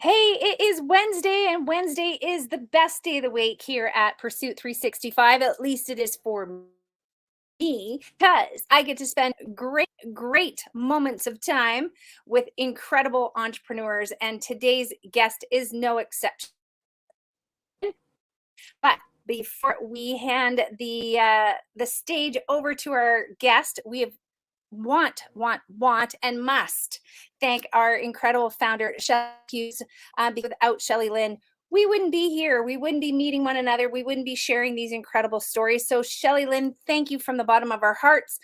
Hey, it is Wednesday, and Wednesday is the best day of the week here at Pursuit 365. At least it is for me, because I get to spend great moments of time with incredible entrepreneurs. And today's guest is no exception. But before we hand the stage over to our guest, we have want, and must thank our incredible founder, Shelly Hughes. Because without Shelly Lynn, we wouldn't be here. We wouldn't be meeting one another. We wouldn't be sharing these incredible stories. So, Shelly Lynn, thank you from the bottom of our hearts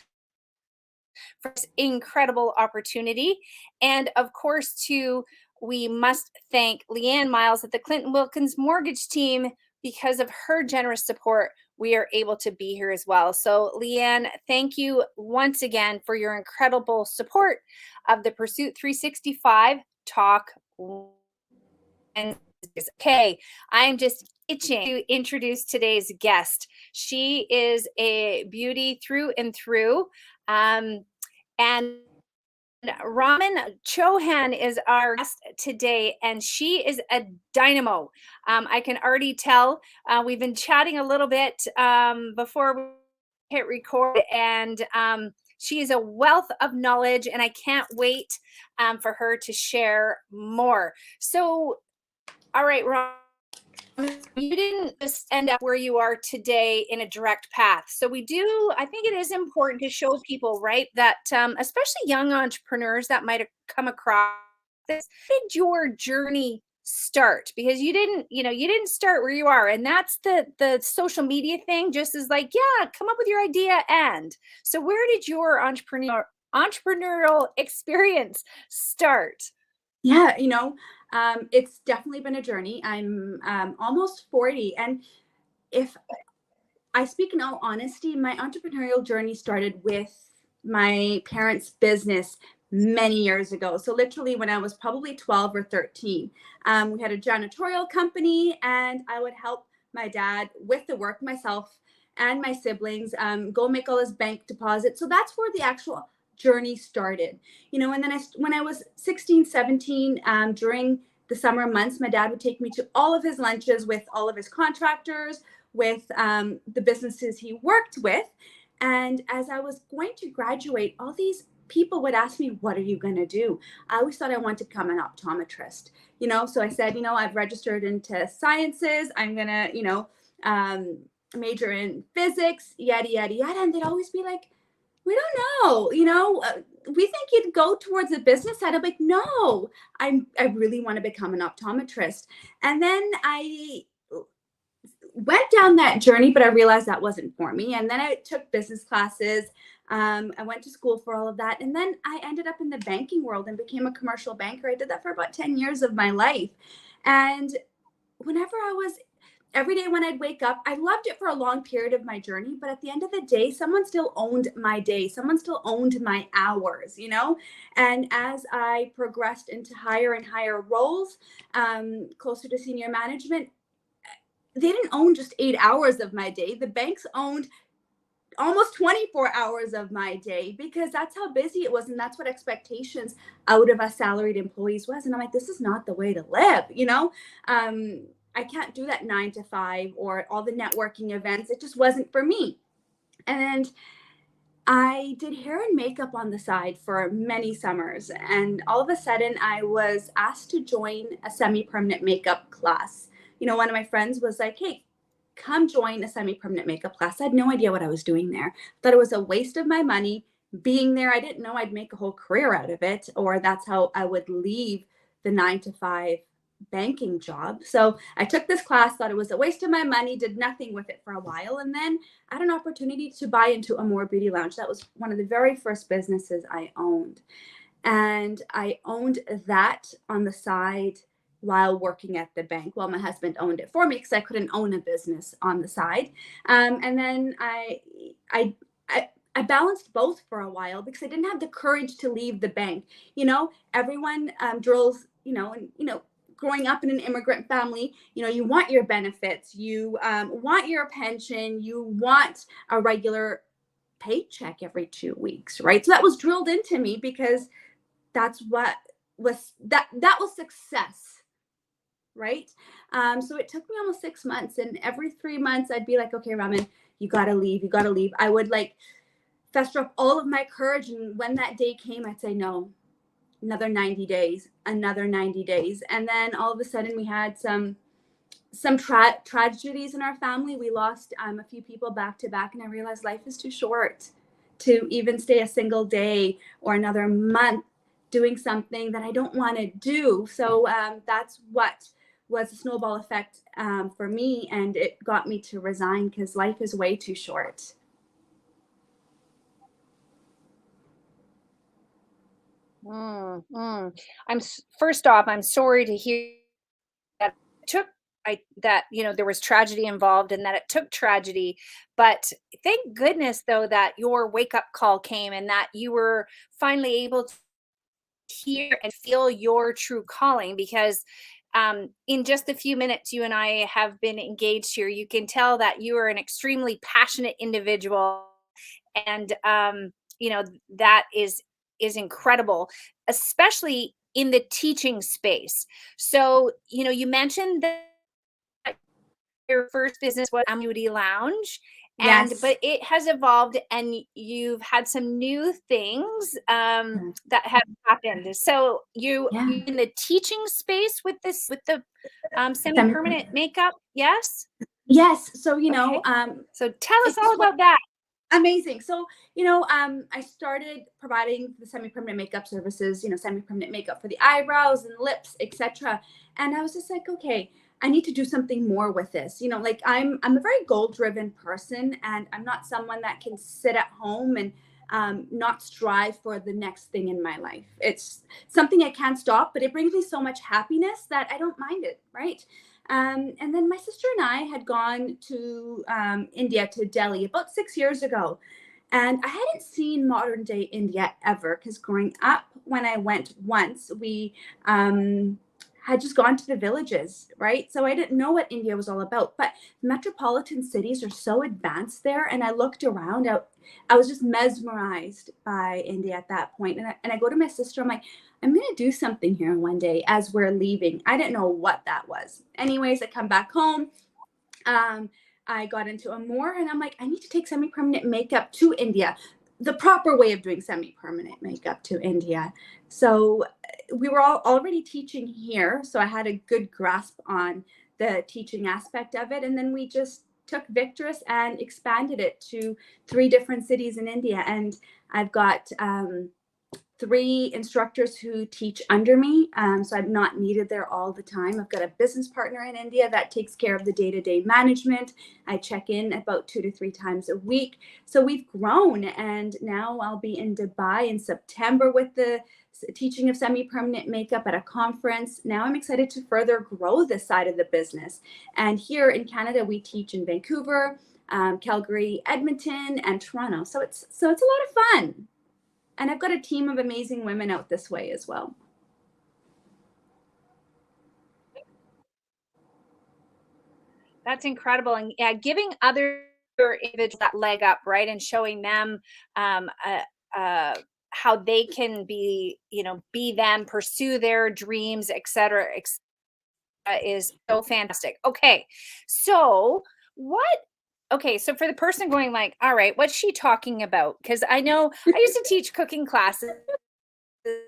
for this incredible opportunity. And of course, too, we must thank Leanne Miles at the Clinton Wilkins Mortgage Team. Because of her generous support, we are able to be here as well. So, Leanne, thank you once again for your incredible support of the Pursuit 365 Talk. And okay, I'm just itching to introduce today's guest. She is a beauty through and through. And Raman Chohan is our guest today, and she is a dynamo. I can already tell. We've been chatting a little bit before we hit record, and she is a wealth of knowledge, and I can't wait for her to share more. So, all right, Raman, you didn't just end up where you are today in a direct path. So I think it is important to show people, right, that especially young entrepreneurs that might have come across this, how did your journey start? Because you didn't start where you are. And that's the social media thing, just as like, yeah, come up with your idea. And so where did your entrepreneurial experience start? Yeah, it's definitely been a journey. I'm almost 40. And if I speak in all honesty, my entrepreneurial journey started with my parents' business many years ago. So, literally, when I was probably 12 or 13, we had a janitorial company, and I would help my dad with the work myself and my siblings go make all his bank deposits. So, that's where the actual journey started. And then when I was 16, 17, during the summer months, my dad would take me to all of his lunches with all of his contractors, with the businesses he worked with. And as I was going to graduate, all these people would ask me, what are you going to do? I always thought I wanted to become an optometrist, so I said, I've registered into sciences. I'm going to, major in physics, yada, yada, yada. And they'd always be like, we don't know, we think you'd go towards the business side. I'm like, no, I really want to become an optometrist. And then I went down that journey, but I realized that wasn't for me. And then I took business classes. I went to school for all of that. And then I ended up in the banking world and became a commercial banker. I did that for about 10 years of my life. And every day when I'd wake up, I loved it for a long period of my journey. But at the end of the day, someone still owned my day. Someone still owned my hours, And as I progressed into higher and higher roles, closer to senior management, they didn't own just 8 hours of my day. The banks owned almost 24 hours of my day, because that's how busy it was. And that's what expectations out of us salaried employees was. And I'm like, this is not the way to live, I can't do that 9 to 5 or all the networking events. It just wasn't for me. And I did hair and makeup on the side for many summers. And all of a sudden I was asked to join a semi-permanent makeup class. One of my friends was like, hey, come join a semi-permanent makeup class. I had no idea what I was doing there. Thought it was a waste of my money being there. I didn't know I'd make a whole career out of it, or that's how I would leave the 9 to 5 banking job. So I took this class, thought it was a waste of my money, did nothing with it for a while. And then I had an opportunity to buy into Amour Beauty Lounge. That was one of the very first businesses I owned. And I owned that on the side while working at the bank. Well, my husband owned it for me because I couldn't own a business on the side. And then I balanced both for a while because I didn't have the courage to leave the bank. Everyone drills, growing up in an immigrant family, you want your benefits, you want your pension, you want a regular paycheck every 2 weeks, right? So that was drilled into me because that's what was that was success right? So it took me almost 6 months. And every 3 months, I'd be like, okay, Raman, you got to leave. You got to leave. I would like fester up all of my courage. And when that day came, I'd say, no, another 90 days, another 90 days. And then all of a sudden we had some tragedies in our family. We lost a few people back to back, and I realized life is too short to even stay a single day or another month doing something that I don't want to do. So that's what was a snowball effect for me, and it got me to resign because life is way too short. First off, I'm sorry to hear that it took that there was tragedy involved and that it took tragedy, but thank goodness though that your wake up call came and that you were finally able to hear and feel your true calling, because in just a few minutes you and I have been engaged here, you can tell that you are an extremely passionate individual, and that is incredible, especially in the teaching space. So you mentioned that your first business was Amour Beauty Lounge, Yes. but it has evolved and you've had some new things that have happened. So you Yeah. in the teaching space with the Semi- semi-permanent makeup? Yes. yes. So, Okay. So tell us all it's about that. amazing. So, I started providing the semi-permanent makeup services, semi-permanent makeup for the eyebrows and lips, etc. And I was just like, okay, I need to do something more with this. Like I'm a very goal-driven person, and I'm not someone that can sit at home and not strive for the next thing in my life. It's something I can't stop, but it brings me so much happiness that I don't mind it, right? And then my sister and I had gone to India, to Delhi, about 6 years ago. And I hadn't seen modern day India ever, because growing up, when I went once, we had just gone to the villages, right? So I didn't know what India was all about. But metropolitan cities are so advanced there. And I looked around, I was just mesmerized by India at that point. And I go to my sister, I'm like, I'm going to do something here one day as we're leaving. I didn't know what that was. Anyways, I come back home. I got into Amour, and I'm like, I need to take semi-permanent makeup to India, the proper way of doing semi-permanent makeup to India. So we were all already teaching here. So I had a good grasp on the teaching aspect of it. And then we just took Victress and expanded it to 3 different cities in India. And I've got 3 instructors who teach under me. So I'm not needed there all the time. I've got a business partner in India that takes care of the day-to-day management. I check in about 2 to 3 times a week. So we've grown, and now I'll be in Dubai in September with the teaching of semi-permanent makeup at a conference. Now I'm excited to further grow this side of the business. And here in Canada, we teach in Vancouver, Calgary, Edmonton, and Toronto. So it's a lot of fun. And I've got a team of amazing women out this way as well. That's incredible. And yeah, giving other individuals that leg up, right? And showing them um, uh, how they can be them, pursue their dreams, etc., is so fantastic. Okay. So what okay, so for the person going like, all right, what's she talking about? Because I know I used to teach cooking classes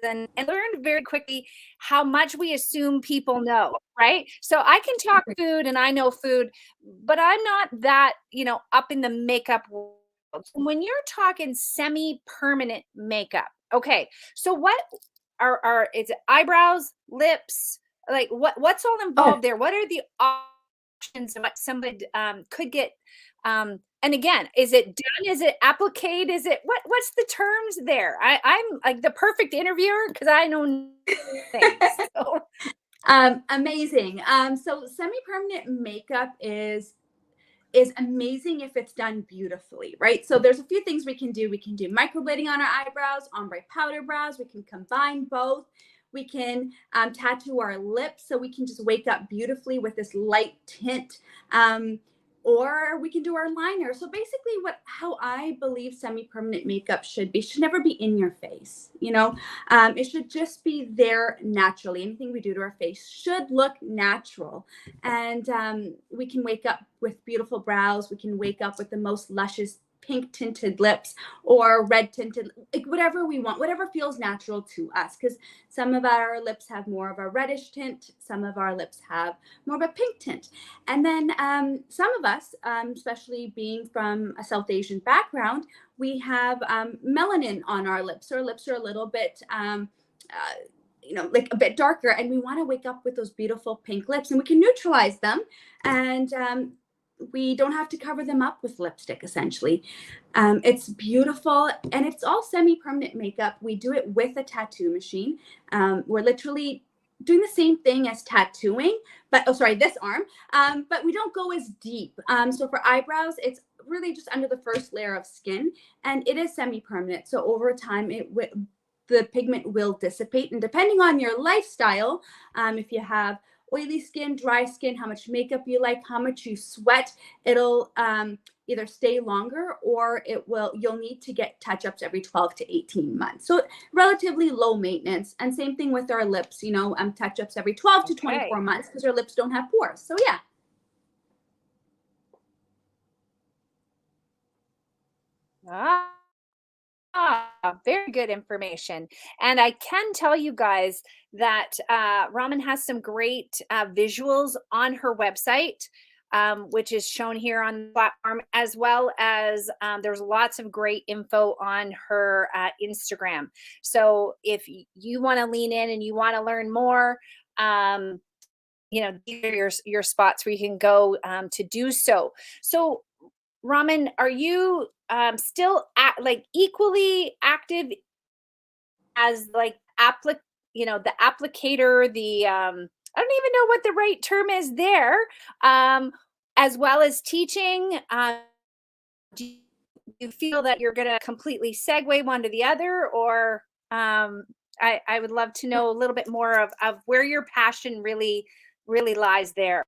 and learned very quickly how much we assume people know, right? So I can talk food and I know food, but I'm not that, up in the makeup world. When you're talking semi-permanent makeup, okay, so what is it eyebrows, lips, like what's all Oh, involved there? What are the options of what somebody could get and again, is it done? Is it appliqued? Is it what's the terms there? I'm like the perfect interviewer because I know things. So amazing. So semi-permanent makeup is amazing if it's done beautifully, right? So there's a few things we can do. We can do microblading on our eyebrows, ombre powder brows. We can combine both. We can tattoo our lips, so we can just wake up beautifully with this light tint. or we can do our liner. So basically how I believe semi-permanent makeup should be, should never be in your face, you know. It should just be there naturally. Anything we do to our face should look natural. And we can wake up with beautiful brows. We can wake up with the most luscious pink tinted lips or red tinted, like whatever we want, whatever feels natural to us. Because some of our lips have more of a reddish tint, some of our lips have more of a pink tint. And then some of us, especially being from a South Asian background, we have melanin on our lips. Our lips are a little bit, like a bit darker, and we want to wake up with those beautiful pink lips, and we can neutralize them. And we don't have to cover them up with lipstick, essentially. It's beautiful, and it's all semi-permanent makeup. We do it with a tattoo machine. We're literally doing the same thing as tattooing, but this arm, but we don't go as deep. So for eyebrows, it's really just under the first layer of skin, and it is semi-permanent. So over time, the pigment will dissipate, and depending on your lifestyle, if you have oily skin, dry skin, how much makeup you like, how much you sweat, it'll either stay longer, or you'll need to get touch-ups every 12 to 18 months. So relatively low maintenance. And same thing with our lips, touch-ups every 12 to 24 months, because our lips don't have pores. So yeah. Very good information. And I can tell you guys that Raman has some great visuals on her website, which is shown here on the platform, as well as there's lots of great info on her Instagram. So if you want to lean in and you want to learn more, these are your spots where you can go to do so. So Raman, are you still equally active as the applicator, I don't even know what the right term is there, as well as teaching? Do you feel that you're going to completely segue one to the other, or I would love to know a little bit more of where your passion really lies there.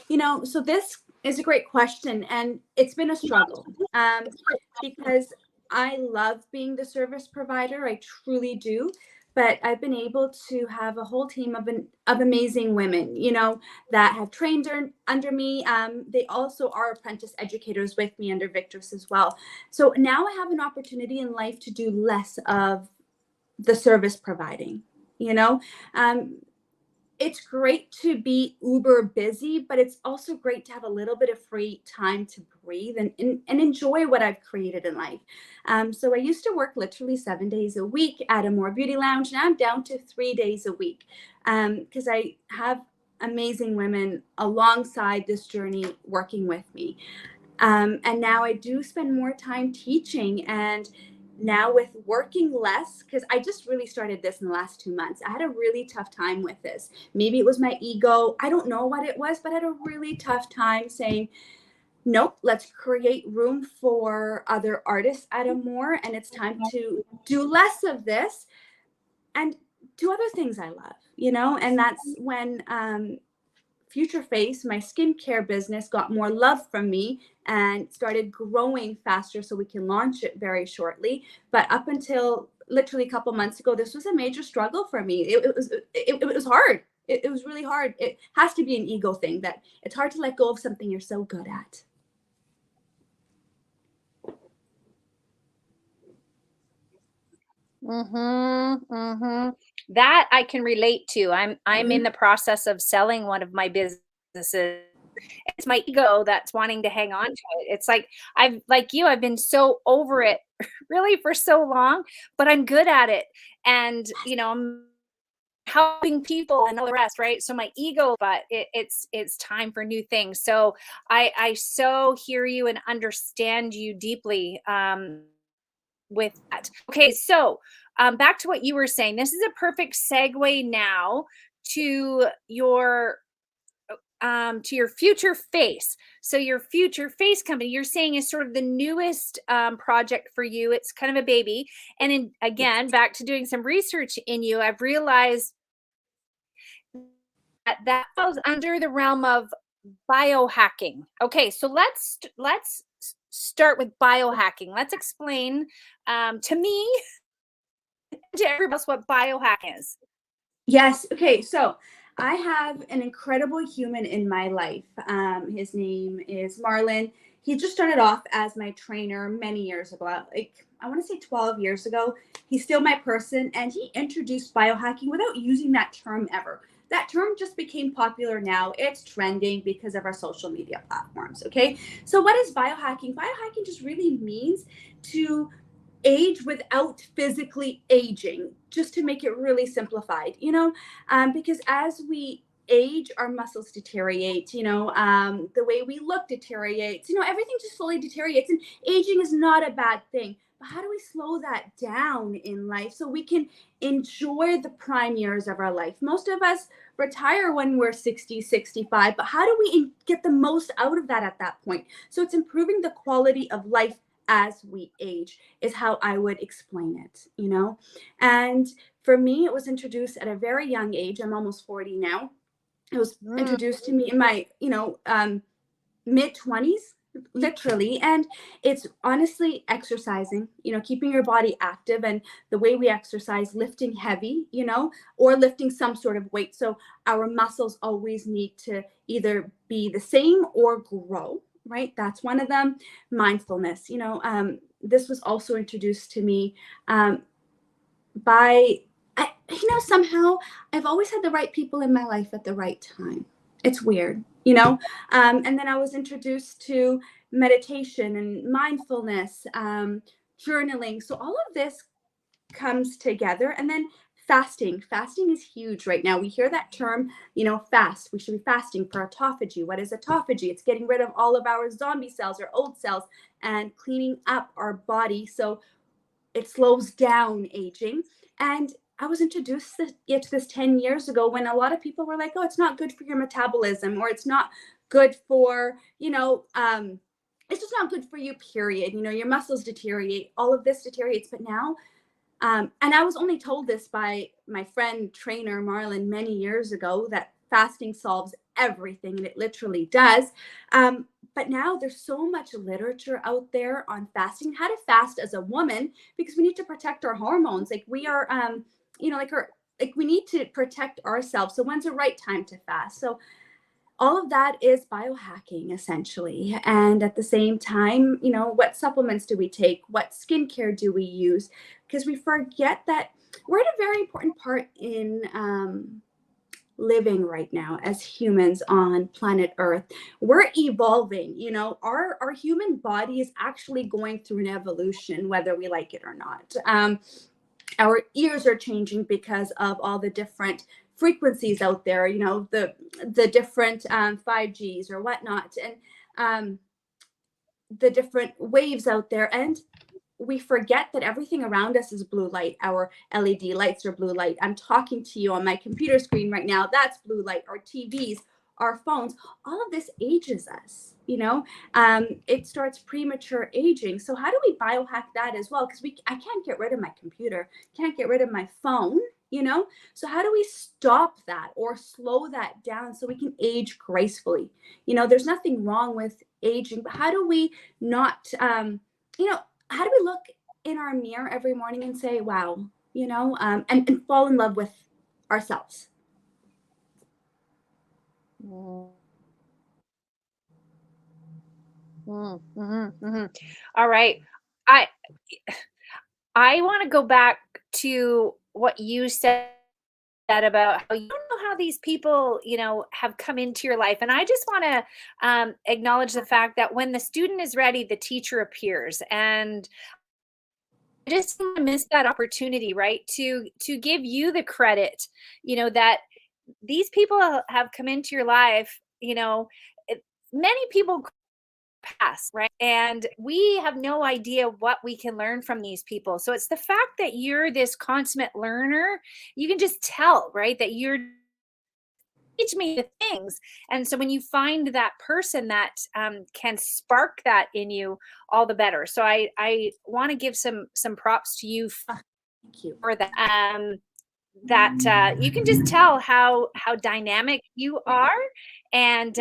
Yeah, so this is a great question, and it's been a struggle because I love being the service provider. I truly do. But I've been able to have a whole team of amazing women, that have trained under me. They also are apprentice educators with me under Victress as well. So now I have an opportunity in life to do less of the service providing, It's great to be uber busy, but it's also great to have a little bit of free time to breathe and enjoy what I've created in life. So I used to work literally 7 days a week at Amour Beauty Lounge. Now I'm down to 3 days a week because I have amazing women alongside this journey working with me. And now I do spend more time teaching, and now with working less, because I just really started this in the last 2 months. I had a really tough time with this. Maybe it was my ego. I don't know what it was, but I had a really tough time saying, nope, let's create room for other artists at Amour, and it's time to do less of this and do other things I love, and that's when Future Face, my skincare business, got more love from me and started growing faster, so we can launch it very shortly. But up until literally a couple months ago, this was a major struggle for me. It was hard. It was really hard. It has to be an ego thing, that it's hard to let go of something you're so good at. That I can relate to. I'm in the process of selling one of my businesses. It's my ego that's wanting to hang on to it. It's like I've been so over it really for so long, but I'm good at it. And I'm helping people and all the rest, right? So my ego, but it's time for new things. So I so hear you and understand you deeply with that. Okay, so back to what you were saying. This is a perfect segue now to your Future Face. So your Future Face company, you're saying, is sort of the newest project for you. It's kind of a baby. And again, back to doing some research in you, I've realized that falls under the realm of biohacking. Okay, so let's start with biohacking. Let's explain to me and to everybody else what biohacking is. Yes. Okay. So I have an incredible human in my life. His name is Marlon. He just started off as my trainer many years ago, like I want to say 12 years ago. He's still my person, and he introduced biohacking without using that term ever. That term just became popular now. It's trending because of our social media platforms. Okay. So, what is biohacking? Biohacking just really means to age without physically aging, just to make it really simplified, because as we age, our muscles deteriorate, the way we look deteriorates, everything just slowly deteriorates. And aging is not a bad thing. But how do we slow that down in life so we can enjoy the prime years of our life? Most of us retire when we're 60, 65, but how do we get the most out of that at that point? So it's improving the quality of life as we age is how I would explain it. And for me, it was introduced at a very young age. I'm almost 40 now. It was Mm. introduced to me in my, mid 20s, literally. And it's honestly exercising, keeping your body active. And the way we exercise, lifting heavy, or lifting some sort of weight. So our muscles always need to either be the same or grow, right? That's one of them. Mindfulness, this was also introduced to me by, somehow I've always had the right people in my life at the right time. It's weird, and then I was introduced to meditation and mindfulness, journaling. So all of this comes together. And then fasting is huge right now. We hear that term, fast. We should be fasting for autophagy. What is autophagy? It's getting rid of all of our zombie cells or old cells and cleaning up our body so it slows down aging. And I was introduced to this 10 years ago when a lot of people were like, oh, it's not good for your metabolism, or it's not good for, it's just not good for you, period. Your muscles deteriorate, all of this deteriorates. But now, and I was only told this by my friend trainer Marlon many years ago, that fasting solves everything, and it literally does. But now there's so much literature out there on fasting, how to fast as a woman, because we need to protect our hormones. Like we are, like we need to protect ourselves. So when's the right time to fast? So all of that is biohacking essentially. And at the same time, what supplements do we take? What skincare do we use? Because we forget that we're at a very important part in living right now as humans on planet Earth. We're evolving, our human body is actually going through an evolution, whether we like it or not. Our ears are changing because of all the different frequencies out there, the different 5Gs or whatnot, and the different waves out there. And we forget that everything around us is blue light. Our LED lights are blue light. I'm talking to you on my computer screen right now. That's blue light. Our TVs, our phones, all of this ages us. It starts premature aging. So how do we biohack that as well? Because I can't get rid of my computer, can't get rid of my phone. So how do we stop that or slow that down so we can age gracefully? There's nothing wrong with aging, but how do we not, how do we look in our mirror every morning and say, wow, and fall in love with ourselves? All right. I I want to go back to what you said about how you don't know how these people, have come into your life. And I just want to acknowledge the fact that when the student is ready, the teacher appears. And I just don't wanna miss that opportunity, right? To give you the credit, that these people have come into your life, many people pass, right? And we have no idea what we can learn from these people. So it's the fact that you're this consummate learner. You can just tell, right? That you're teach me the things. And so when you find that person that can spark that in you, all the better. So I want to give some props to you Thank you. for that. That you can just tell how dynamic you are, and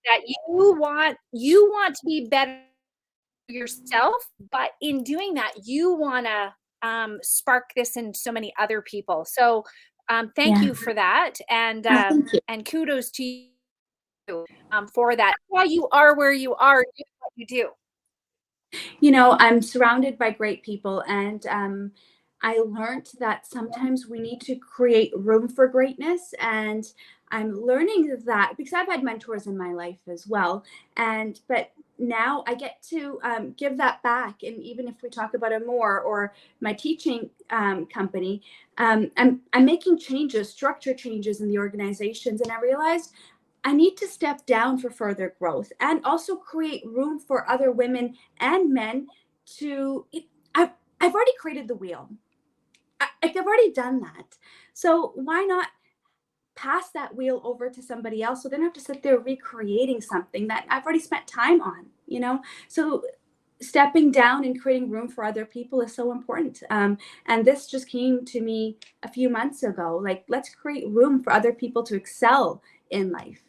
that you want to be better yourself, but in doing that, you want to spark this in so many other people. So thank Yeah. you for that, Thank you. and kudos to you for that. Why you are where you are, do what you do. I'm surrounded by great people, and I learned that sometimes we need to create room for greatness. And I'm learning that because I've had mentors in my life as well. But now I get to give that back. And even if we talk about Amour or my teaching company, I'm making changes, structure changes in the organizations. And I realized I need to step down for further growth and also create room for other women and men to. I've already created the wheel. I've already done that. So why not pass that wheel over to somebody else so they don't have to sit there recreating something that I've already spent time on? So stepping down and creating room for other people is so important. And this just came to me a few months ago. Like, let's create room for other people to excel in life.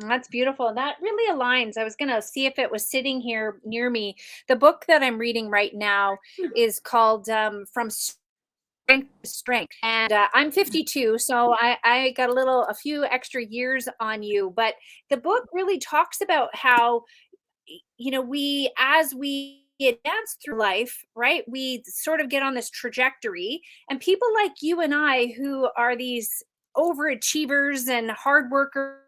That's beautiful. That really aligns. I was going to see if it was sitting here near me. The book that I'm reading right now is called From Strength to Strength. And I'm 52, so I got a few extra years on you. But the book really talks about how, as we advance through life, right, we sort of get on this trajectory. And people like you and I, who are these overachievers and hard workers,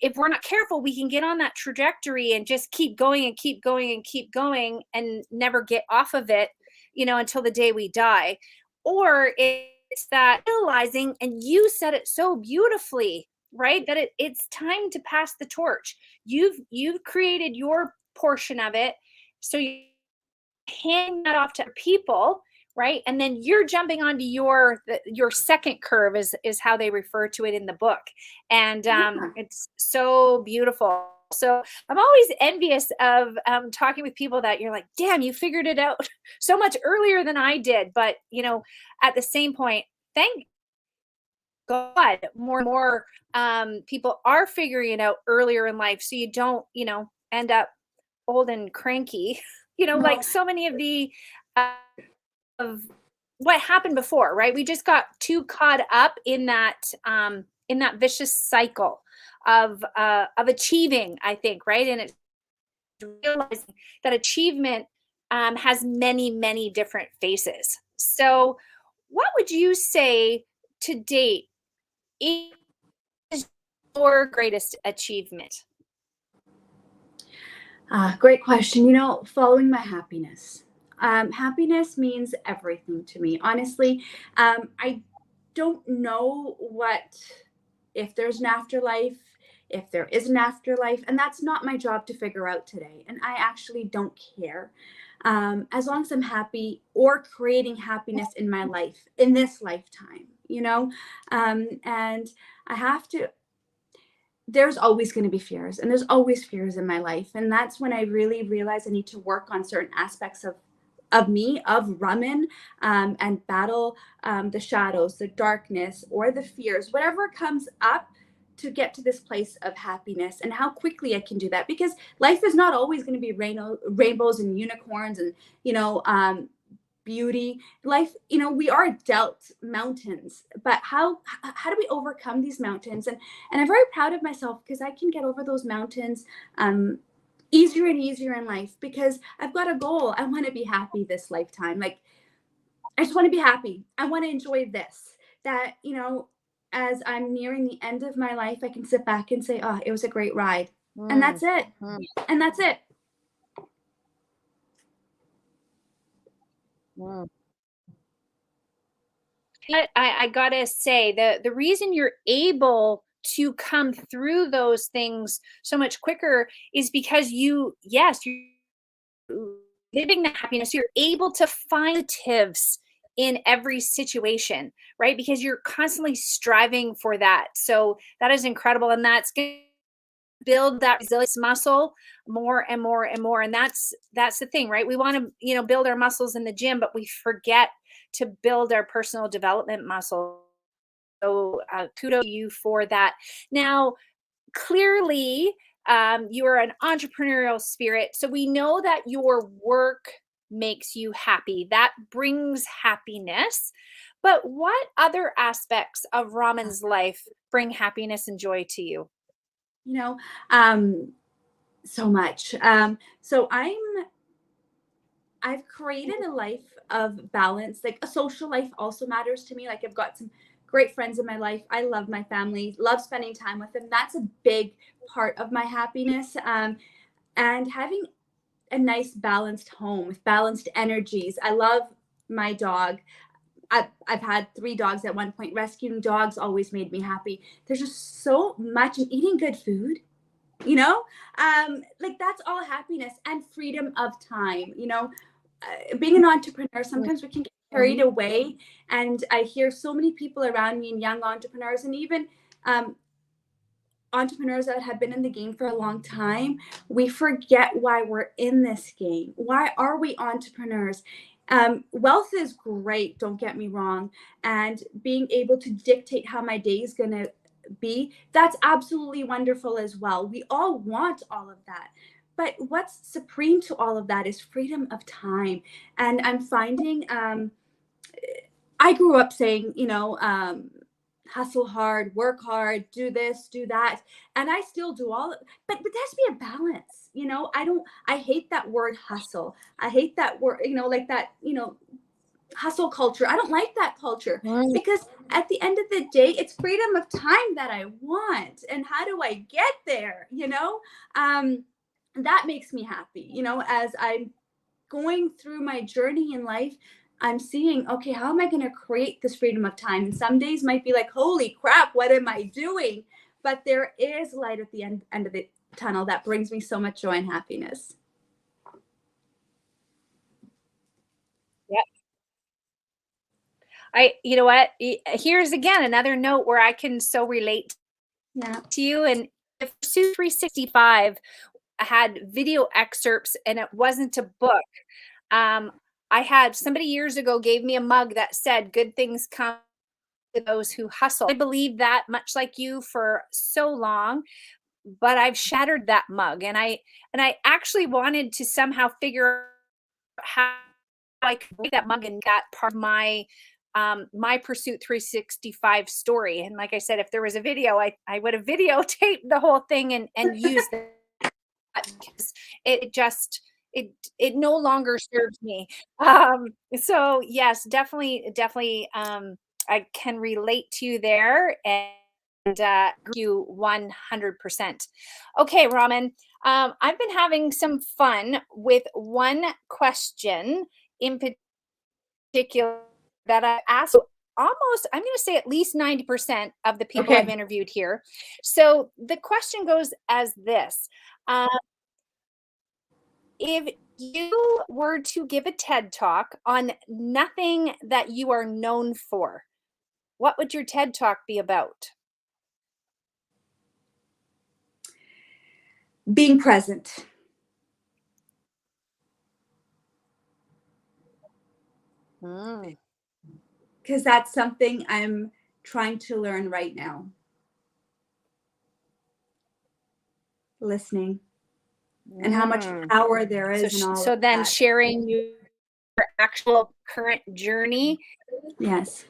if we're not careful, we can get on that trajectory and just keep going and keep going and keep going and never get off of it, until the day we die. Or it's that realizing, and you said it so beautifully, right? That it's time to pass the torch. You've created your portion of it. So you hand that off to people, right? And then you're jumping onto your second curve, is how they refer to it in the book. And Yeah. it's so beautiful. So I'm always envious of talking with people that you're like, damn, you figured it out so much earlier than I did. But at the same point, thank God, more and more people are figuring it out earlier in life, so you don't end up old and cranky, No. like so many of the of what happened before, right? We just got too caught up in that vicious cycle of achieving, I think, right? And it's realizing that achievement has many, many different faces. So, what would you say to date is your greatest achievement? Great question. Following my happiness. Happiness means everything to me. Honestly, I don't know if there's an afterlife, if there is an afterlife, and that's not my job to figure out today. And I actually don't care. As long as I'm happy or creating happiness in my life, in this lifetime. And I have to there's always going to be fears, and there's always fears in my life. And that's when I really realize I need to work on certain aspects of me, of Raman, and battle the shadows, the darkness, or the fears, whatever comes up, to get to this place of happiness, and how quickly I can do that. Because life is not always going to be rainbows and unicorns and beauty. Life, we are dealt mountains, but how do we overcome these mountains? And I'm very proud of myself because I can get over those mountains easier and easier in life, because I've got a goal. I want to be happy this lifetime. Like, I just want to be happy. I want to enjoy this. That, as I'm nearing the end of my life, I can sit back and say, oh, it was a great ride. And Mm, that's it. mm, And that's it. mm. I gotta say, the reason you're able to come through those things so much quicker is because you're living the happiness. You're able to find positives in every situation, right? Because you're constantly striving for that. So that is incredible, and that's going to build that resilience muscle more and more and more. And that's the thing, right? We want to build our muscles in the gym, but we forget to build our personal development muscle. So kudos to you for that. Now, clearly, you are an entrepreneurial spirit. So we know that your work makes you happy. That brings happiness. But what other aspects of Raman's life bring happiness and joy to you? You know, so much. So I've created a life of balance. Like a social life also matters to me. Like I've got some great friends in my life. I love my family, love spending time with them. That's a big part of my happiness. And having a nice balanced home with balanced energies. I love my dog. I've had 3 dogs at one point. Rescuing dogs always made me happy. There's just so much, and eating good food, you know, like that's all happiness and freedom of time. Being an entrepreneur, sometimes we can get carried away, and I hear so many people around me and young entrepreneurs, and even entrepreneurs that have been in the game for a long time, we forget why we're in this game. Why are we entrepreneurs? Wealth is great, don't get me wrong. And being able to dictate how my day is going to be, that's absolutely wonderful as well. We all want all of that. But what's supreme to all of that is freedom of time. And I'm finding, I grew up saying, hustle hard, work hard, do this, do that. And I still do all, but there has to be a balance. I hate that word hustle. I hate that word, like that, hustle culture. I don't like that culture because at the end of the day, it's freedom of time that I want. And how do I get there? That makes me happy, as I'm going through my journey in life. I'm seeing, okay, how am I going to create this freedom of time? And some days might be like, holy crap, what am I doing? But there is light at the end of the tunnel that brings me so much joy and happiness. You know what? Here's again another note where I can so relate to you. And if Pursuit 365 had video excerpts and it wasn't a book, I had somebody years ago gave me a mug that said, "Good things come to those who hustle." I believe that, much like you, for so long, but I've shattered that mug, and I actually wanted to somehow figure out how I could break that mug and that part of my my Pursuit 365 story. And like I said, if there was a video, I would have videotaped the whole thing and used that, because it just it no longer serves me. So yes, definitely I can relate to you there, and you 100%. Okay, Raman, I've been having some fun with one question in particular that I asked almost, I'm going to say at least 90% of the people I've interviewed here. So the question goes as this. If you were to give a TED talk on nothing that you are known for, what would your TED talk be about? Being present. Because that's something I'm trying to learn right now. Listening. And how much power there is in all so of then that. sharing your actual current journey. Yes.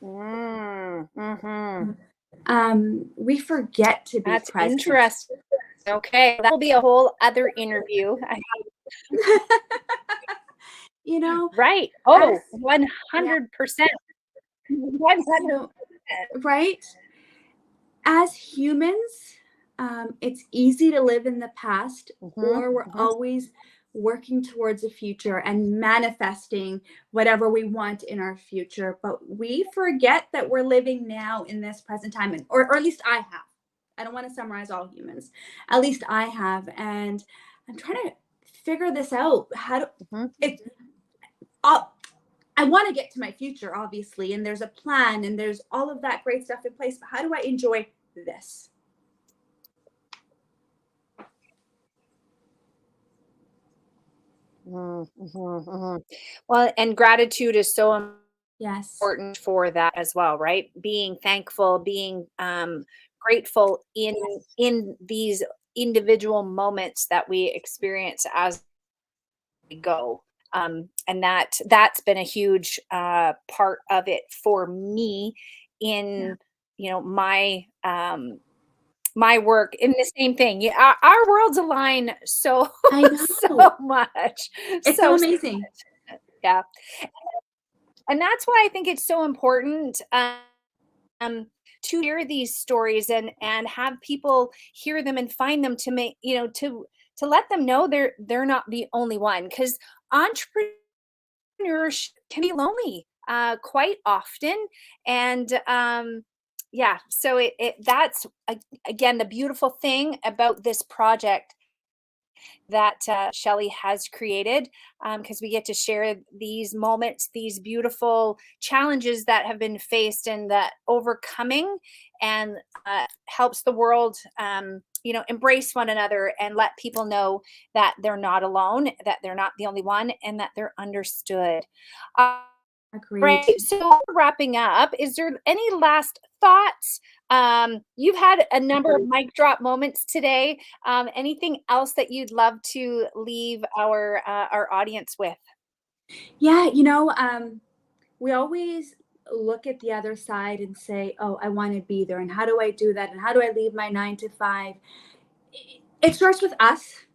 Mm-hmm. We forget to be That's present. interesting. Okay, that will be a whole other interview. Right. Oh, 100%. 100%. Right? As humans, it's easy to live in the past, or we're always working towards a future and manifesting whatever we want in our future. But we forget that we're living now in this present time, or at least I have. I don't want to summarize all humans. At least I have. And I'm trying to figure this out. I want to get to my future, obviously, and there's a plan and there's all of that great stuff in place. But how do I enjoy this? Well, and gratitude is so Yes. important for that as well, right? Being thankful, being grateful in these individual moments that we experience as we go. And that's been a huge part of it for me Yeah. in my my work in the same thing. Yeah, our worlds align so I so know. much, It's so so amazing. yeah. And that's why I think it's so important to hear these stories and have people hear them and find them to make to let them know they're not the only one because entrepreneurship can be lonely quite often and yeah so that's again the beautiful thing about this project that Shelly has created because we get to share these moments, these beautiful challenges that have been faced and that overcoming and helps the world, embrace one another and let people know that they're not alone, that they're not the only one, and that they're understood. Uh, Agreed. Right. So wrapping up, is there any last thoughts? You've had a number of mic drop moments today. Anything else that you'd love to leave our audience with? Yeah, we always look at the other side and say, "Oh, I want to be there, and how do I do that? And how do I leave my 9 to 5?" It starts with us.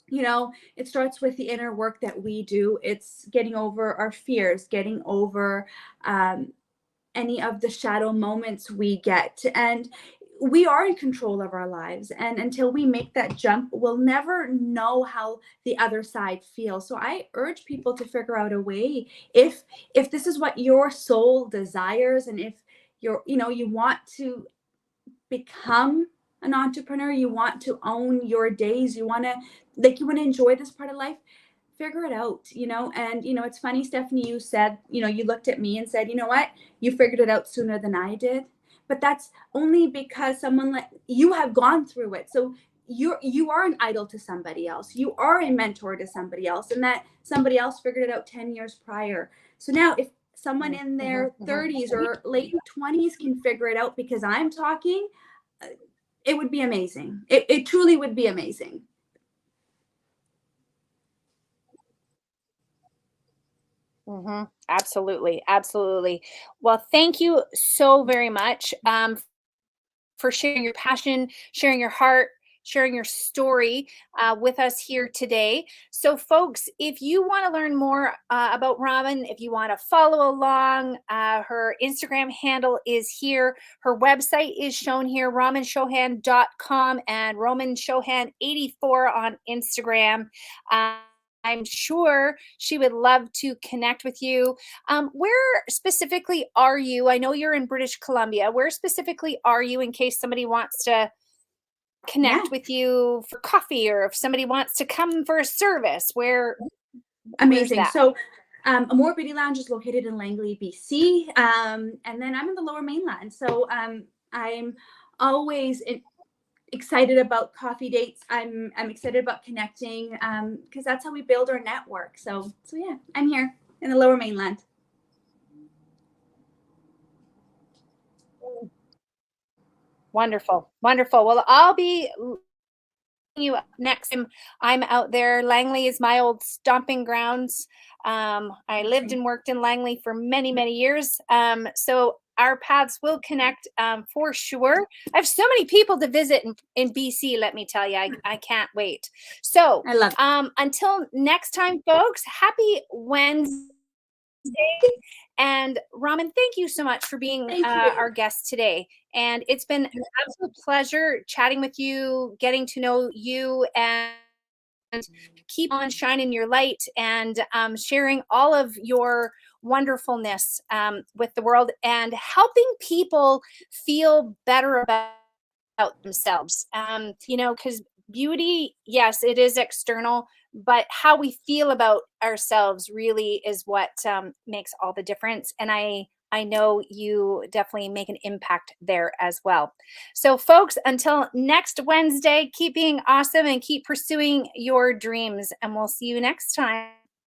It starts with the inner work that we do. It's getting over our fears, getting over um, any of the shadow moments we get. And we are in control of our lives. And until we make that jump, we'll never know how the other side feels. So I urge people to figure out a way. If this is what your soul desires, and if you want to become an entrepreneur, you want to own your days, you want to enjoy this part of life, figure it out. And it's funny, Stephanie, you said, you looked at me and said, you know what, you figured it out sooner than I did. But that's only because someone like you have gone through it. So you are an idol to somebody else, you are a mentor to somebody else, and that somebody else figured it out 10 years prior. So now if someone Mhm, in mhm, their mhm. 30s or late 20s can figure it out because I'm talking, uh, it would be amazing. It truly would be amazing. Absolutely, absolutely. Well, thank you so very much for sharing your passion, sharing your heart, sharing your story with us here today. So, folks, if you want to learn more about Raman, if you want to follow along, her Instagram handle is here. Her website is shown here, ramanchohan.com and Roman Chohan 84 on Instagram. I'm sure she would love to connect with you. Where specifically are you? I know you're in British Columbia. Where specifically are you in case somebody wants to Yeah, connect with you for coffee or if somebody wants to come for a service? Where's amazing. that? So, Amour Beauty Lounge is located in Langley, BC, and then I'm in the Lower Mainland. So, I'm always excited about coffee dates. I'm excited about connecting because that's how we build our network. So yeah, I'm here in the Lower Mainland. Wonderful. Wonderful. Well, I'll be you up next time I'm out there. Langley is my old stomping grounds. I lived Amazing. and worked in Langley for many, many years. So our paths will connect for sure. I have so many people to visit in BC, let me tell you. I can't wait. So I love it. until next time, folks, happy Wednesday. And Raman, thank you so much for being Thank you. our guest today. And it's been an absolute pleasure chatting with you, getting to know you, and keep on shining your light and sharing all of your wonderfulness with the world and helping people feel better about themselves. Because beauty, yes, it is external, but how we feel about ourselves really is what makes all the difference. And I I know you definitely make an impact there as well. So, folks, until next Wednesday, keep being awesome and keep pursuing your dreams. And we'll see you next time.